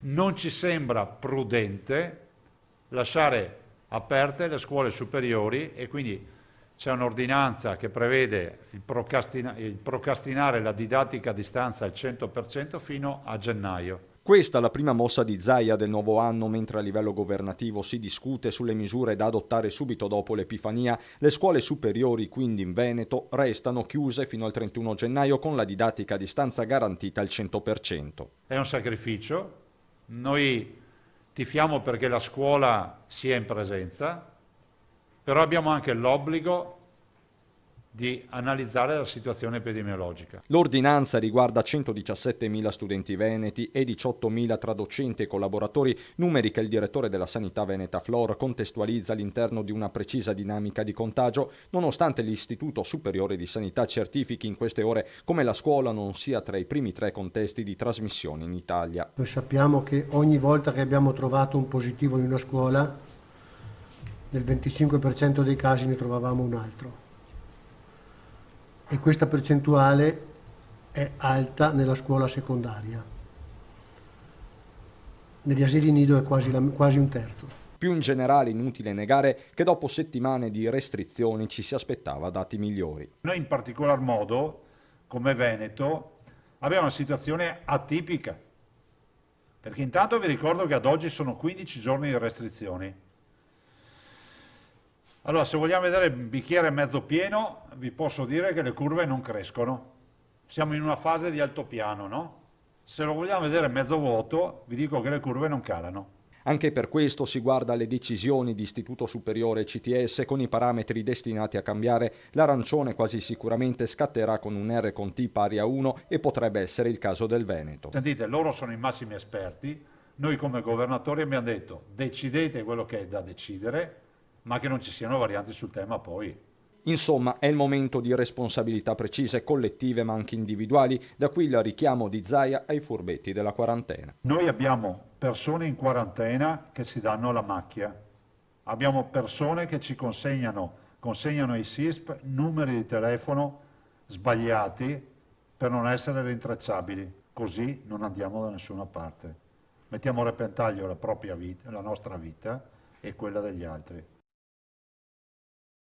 Non ci sembra prudente lasciare aperte le scuole superiori e quindi c'è un'ordinanza che prevede il procrastinare la didattica a distanza al 100% fino a gennaio. Questa è la prima mossa di Zaia del nuovo anno, mentre a livello governativo si discute sulle misure da adottare subito dopo l'Epifania. Le scuole superiori, quindi in Veneto, restano chiuse fino al 31 gennaio con la didattica a distanza garantita al 100%. È un sacrificio, noi tifiamo perché la scuola sia in presenza, però abbiamo anche l'obbligo di analizzare la situazione epidemiologica. L'ordinanza riguarda 117.000 studenti veneti e 18.000 tra docenti e collaboratori, numeri che il direttore della Sanità Veneta Flor contestualizza all'interno di una precisa dinamica di contagio, nonostante l'Istituto Superiore di Sanità certifichi in queste ore come la scuola non sia tra i primi 3 contesti di trasmissione in Italia. Noi sappiamo che ogni volta che abbiamo trovato un positivo in una scuola, nel 25% dei casi ne trovavamo un altro. E questa percentuale è alta nella scuola secondaria. Negli asili nido è quasi un terzo. Più in generale, inutile negare che dopo settimane di restrizioni ci si aspettava dati migliori. Noi in particolar modo, come Veneto, abbiamo una situazione atipica, perché intanto vi ricordo che ad oggi sono 15 giorni di restrizioni. Allora, se vogliamo vedere il bicchiere mezzo pieno, vi posso dire che le curve non crescono. Siamo in una fase di altopiano, no? Se lo vogliamo vedere mezzo vuoto, vi dico che le curve non calano. Anche per questo si guarda alle decisioni di Istituto Superiore e CTS con i parametri destinati a cambiare. L'arancione quasi sicuramente scatterà con un R con T pari a 1 e potrebbe essere il caso del Veneto. Sentite, loro sono i massimi esperti, noi come governatori abbiamo detto decidete quello che è da decidere, ma che non ci siano varianti sul tema poi. Insomma, è il momento di responsabilità precise, collettive ma anche individuali, da qui il richiamo di Zaia ai furbetti della quarantena. Noi abbiamo persone in quarantena che si danno la macchia, abbiamo persone che ci consegnano ai SISP numeri di telefono sbagliati per non essere rintracciabili, così non andiamo da nessuna parte. Mettiamo a repentaglio la propria vita, la nostra vita e quella degli altri.